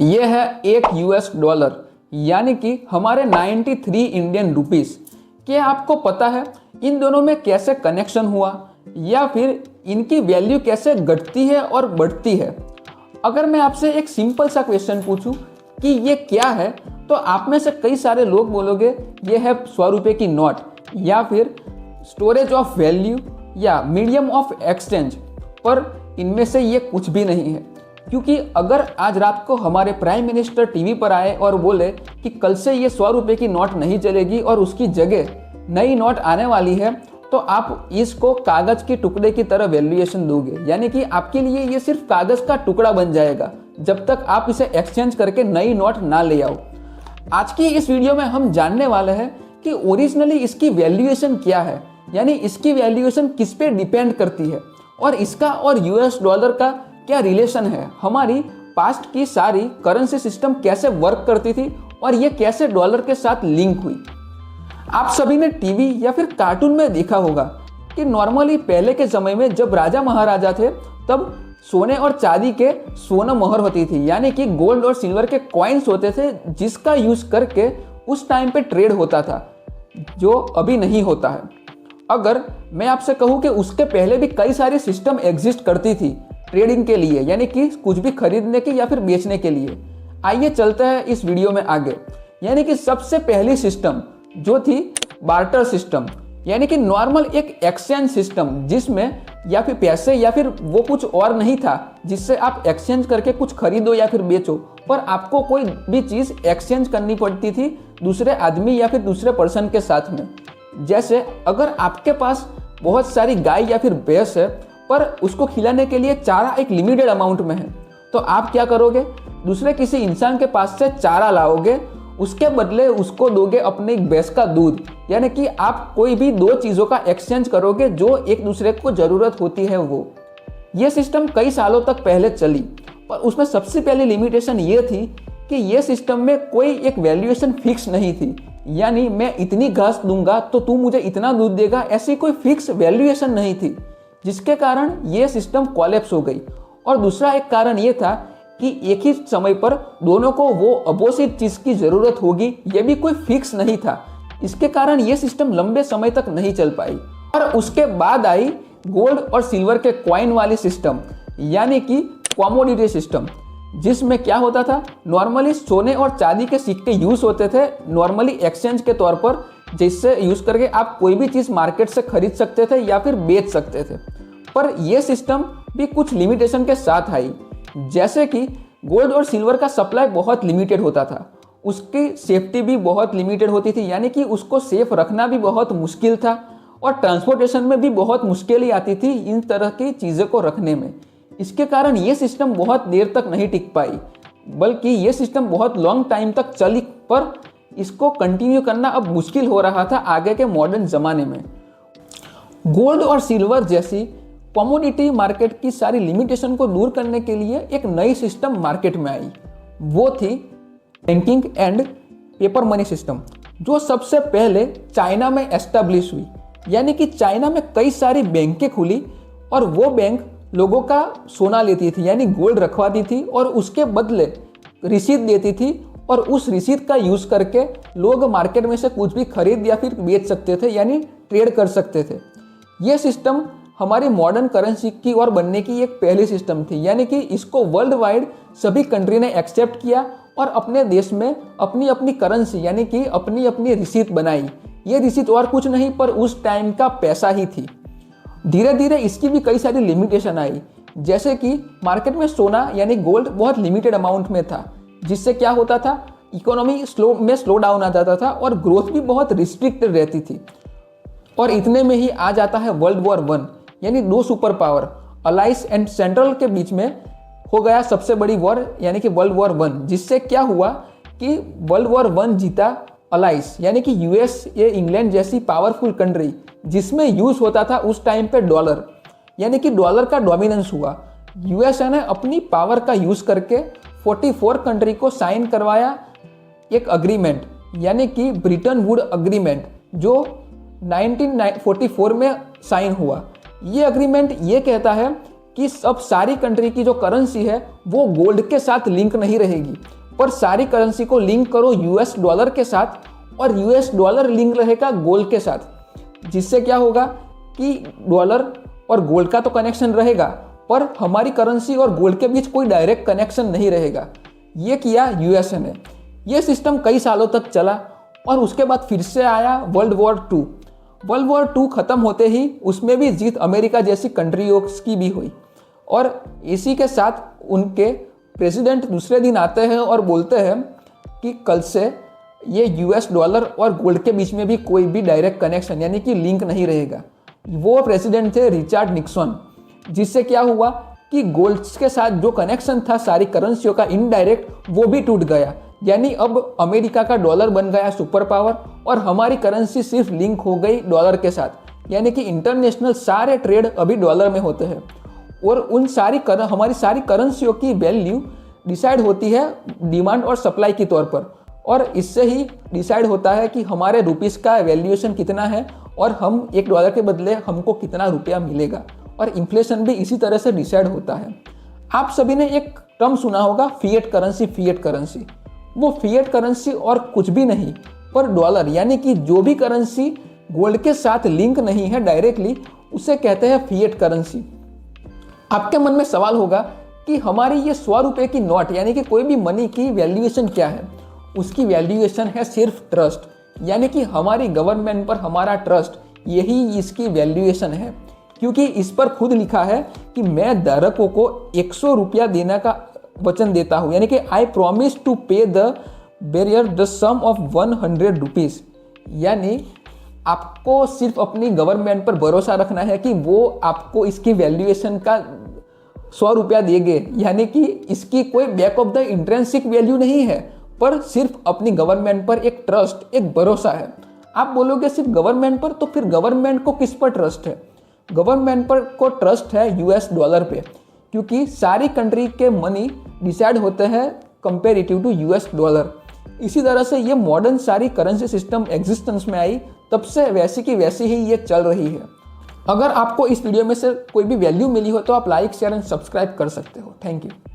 ये है एक यूएस डॉलर यानी कि हमारे 93 इंडियन रुपीस। क्या आपको पता है इन दोनों में कैसे कनेक्शन हुआ या फिर इनकी वैल्यू कैसे घटती है और बढ़ती है? अगर मैं आपसे एक सिंपल सा क्वेश्चन पूछूं कि ये क्या है, तो आप में से कई सारे लोग बोलोगे ये है 100 रुपये की नोट या फिर स्टोरेज ऑफ वैल्यू या मीडियम ऑफ एक्सचेंज। पर इनमें से ये कुछ भी नहीं है, क्योंकि अगर आज रात को हमारे प्राइम मिनिस्टर टीवी पर आए और बोले कि कल से ये 100 रुपये की नोट नहीं चलेगी और उसकी जगह नई नोट आने वाली है, तो आप इसको कागज के टुकड़े की तरह वैल्यूएशन दोगे, यानी कि आपके लिए ये सिर्फ कागज का टुकड़ा बन जाएगा जब तक आप इसे एक्सचेंज करके नई नोट ना ले आओ। आज की इस वीडियो में हम जानने वाले हैं कि ओरिजिनली इसकी वैल्यूएशन क्या है, यानी इसकी वैल्यूएशन किस पे डिपेंड करती है और इसका और यूएस डॉलर का क्या रिलेशन है, हमारी पास्ट की सारी करेंसी सिस्टम कैसे वर्क करती थी और ये कैसे डॉलर के साथ लिंक हुई। आप सभी ने टीवी या फिर कार्टून में देखा होगा कि नॉर्मली पहले के समय में जब राजा महाराजा थे तब सोने और चांदी के सोना मोहर होती थी, यानी कि गोल्ड और सिल्वर के कॉइन्स होते थे जिसका यूज करके उस टाइम पे ट्रेड होता था, जो अभी नहीं होता है। अगर मैं आपसे कहूँ कि उसके पहले भी कई सारी सिस्टम एग्जिस्ट करती थी ट्रेडिंग के लिए, यानी कि कुछ भी खरीदने की या फिर बेचने के लिए। आइए चलते हैं इस वीडियो में आगे। यानी कि सबसे पहली सिस्टम जो थी बार्टर सिस्टम, यानी कि नॉर्मल एक एक्सचेंज सिस्टम जिसमें या फिर पैसे या फिर वो कुछ और नहीं था जिससे आप एक्सचेंज करके कुछ खरीदो या फिर बेचो, पर आपको कोई भी चीज़ एक्सचेंज करनी पड़ती थी दूसरे आदमी या फिर दूसरे पर्सन के साथ में। जैसे अगर आपके पास बहुत सारी गाय या फिर भैंस है पर उसको खिलाने के लिए चारा एक लिमिटेड अमाउंट में है, तो आप क्या करोगे, दूसरे किसी इंसान के पास से चारा लाओगे, उसके बदले उसको दोगे अपने भैंस का दूध, यानी कि आप कोई भी दो चीज़ों का एक्सचेंज करोगे जो एक दूसरे को ज़रूरत होती है वो। ये सिस्टम कई सालों तक पहले चली, पर उसमें सबसे पहली लिमिटेशन ये थी कि ये सिस्टम में कोई एक वैल्यूएशन फिक्स नहीं थी, यानी मैं इतनी घास दूंगा तो तू मुझे इतना दूध देगा, ऐसी कोई फिक्स वैल्यूएशन नहीं थी, जिसके कारण ये सिस्टम कोलैप्स हो गई। और दूसरा एक कारण ये था कि एक ही समय पर दोनों को वो अपोजिट चीज़ की ज़रूरत होगी, ये भी कोई फिक्स नहीं था। इसके कारण ये सिस्टम लंबे समय तक नहीं चल पाई। और उसके बाद आई गोल्ड और सिल्वर के कॉइन वाली सिस्टम, यानी कि कमोडिटी सिस्टम, जिसमें क्या होता था, नॉर्मली सोने और चांदी के सिक्के यूज़ होते थे नॉर्मली एक्सचेंज के तौर पर, जिससे यूज़ करके आप कोई भी चीज़ मार्केट से खरीद सकते थे या फिर बेच सकते थे। पर यह सिस्टम भी कुछ लिमिटेशन के साथ आई, जैसे कि गोल्ड और सिल्वर का सप्लाई बहुत लिमिटेड होता था, उसकी सेफ्टी भी बहुत लिमिटेड होती थी, यानी कि उसको सेफ रखना भी बहुत मुश्किल था और ट्रांसपोर्टेशन में भी बहुत मुश्किल ही आती थी इन तरह की चीज़ों को रखने में। इसके कारण ये सिस्टम बहुत देर तक नहीं टिक पाई, बल्कि ये सिस्टम बहुत लॉन्ग टाइम तक चली, पर इसको कंटिन्यू करना अब मुश्किल हो रहा था आगे के मॉडर्न ज़माने में। गोल्ड और सिल्वर जैसी कमोडिटी मार्केट की सारी लिमिटेशन को दूर करने के लिए एक नई सिस्टम मार्केट में आई, वो थी banking and paper money system, जो सबसे पहले चाइना में एस्टेब्लिश हुई। यानी कि चाइना में कई सारी बैंकें खुली और वो बैंक लोगों का सोना लेती थी, यानी गोल्ड रखवाती थी और उसके बदले रसीद देती थी, और उस रसीद का यूज़ करके लोग मार्केट में से कुछ भी खरीद या फिर बेच सकते थे, यानी ट्रेड कर सकते थे। ये सिस्टम हमारी मॉडर्न करेंसी की ओर बनने की एक पहली सिस्टम थी, यानी कि इसको वर्ल्ड वाइड सभी कंट्री ने एक्सेप्ट किया और अपने देश में अपनी अपनी करेंसी यानी कि अपनी अपनी रसीद बनाई। ये रसीद और कुछ नहीं पर उस टाइम का पैसा ही थी। धीरे धीरे इसकी भी कई सारी लिमिटेशन आई, जैसे कि मार्केट में सोना यानी गोल्ड बहुत लिमिटेड अमाउंट में था, जिससे क्या होता था, इकोनॉमी स्लो डाउन आ जाता था और ग्रोथ भी बहुत रिस्ट्रिक्टेड रहती थी। और इतने में ही आ जाता है वर्ल्ड वॉर 1, यानी दो super power Alice and central के बीच में हो गया सबसे बड़ी वॉर, यानी कि वर्ल्ड वॉर 1, जिससे क्या हुआ कि वर्ल्ड वॉर 1 जीता अलाइस, यानी कि यूएस या इंग्लैंड जैसी पावरफुल कंट्री, जिसमें यूज होता था उस टाइम पे डॉलर, यानी कि डॉलर का डोमिनेंस हुआ। यूएसए ने अपनी पावर का यूज करके 44 कंट्री को साइन करवाया एक अग्रीमेंट, यानी कि ब्रिटन वुड अग्रीमेंट, जो 1944 में साइन हुआ। ये अग्रीमेंट ये कहता है कि अब सारी कंट्री की जो करेंसी है वो गोल्ड के साथ लिंक नहीं रहेगी, पर सारी करेंसी को लिंक करो यूएस डॉलर के साथ और यूएस डॉलर लिंक रहेगा गोल्ड के साथ। जिससे क्या होगा कि डॉलर और गोल्ड का तो कनेक्शन रहेगा, पर हमारी करेंसी और गोल्ड के बीच कोई डायरेक्ट कनेक्शन नहीं रहेगा। ये किया यूएसए ने। ये सिस्टम कई सालों तक चला और उसके बाद फिर से आया world war two. World war two खत्म होते ही उसमें भी जीत अमेरिका जैसी कंट्रियों की भी हुई, और इसी के साथ उनके प्रेसिडेंट दूसरे दिन आते हैं और बोलते हैं कि कल से ये यूएस डॉलर और गोल्ड के बीच में भी कोई भी डायरेक्ट कनेक्शन यानी कि लिंक नहीं रहेगा। वो प्रेसिडेंट थे रिचर्ड निक्सन। जिससे क्या हुआ कि गोल्ड के साथ जो कनेक्शन था सारी करेंसियों का इनडायरेक्ट, वो भी टूट गया। यानी अब अमेरिका का डॉलर बन गया सुपर पावर और हमारी करेंसी सिर्फ लिंक हो गई डॉलर के साथ। यानी कि इंटरनेशनल सारे ट्रेड अभी डॉलर में होते हैं और उन हमारी सारी करेंसियों की वैल्यू डिसाइड होती है डिमांड और सप्लाई के तौर पर, और इससे ही डिसाइड होता है कि हमारे रुपीस का वैल्यूएशन कितना है और हम $1 के बदले हमको कितना रुपया मिलेगा, और इन्फ्लेशन भी इसी तरह से डिसाइड होता है। आप सभी ने एक टर्म सुना होगा फिएट करेंसी। फिएट करेंसी, वो फिएट करेंसी और कुछ भी नहीं पर डॉलर, यानी कि जो भी करेंसी गोल्ड के साथ लिंक नहीं है डायरेक्टली, उसे कहते हैं फिएट करेंसी। आपके मन में सवाल होगा कि हमारी ये 100 रुपए की नोट यानी कि कोई भी मनी की वैल्यूएशन क्या है? उसकी वैल्यूएशन है सिर्फ ट्रस्ट, यानी कि हमारी गवर्नमेंट पर हमारा ट्रस्ट, यही इसकी वैल्यूएशन है। क्योंकि इस पर खुद लिखा है कि मैं धारकों को 100 रुपया देने का वचन देता हूँ, यानी कि I promise to pay the bearer the sum of 100 rupees. यानी आपको सिर्फ अपनी गवर्नमेंट पर भरोसा रखना है कि वो आपको इसकी वैल्यूएशन का 100 रुपया देंगे, यानी कि इसकी कोई back of the intrinsic value नहीं है, पर सिर्फ अपनी गवर्नमेंट पर एक ट्रस्ट, एक भरोसा है। आप बोलोगे सिर्फ गवर्नमेंट पर, तो फिर गवर्नमेंट को किस पर ट्रस्ट है? गवर्नमेंट पर को ट्रस्ट है यूएस डॉलर पे, क्योंकि सारी कंट्री के मनी डिसाइड होते हैं कंपेरेटिव टू यूएस डॉलर। इसी तरह से ये मॉडर्न सारी करेंसी सिस्टम एग्जिस्टेंस में आई, तब से वैसी की वैसी ही ये चल रही है। अगर आपको इस वीडियो में से कोई भी वैल्यू मिली हो तो आप लाइक, शेयर एंड सब्सक्राइब कर सकते हो। Thank you.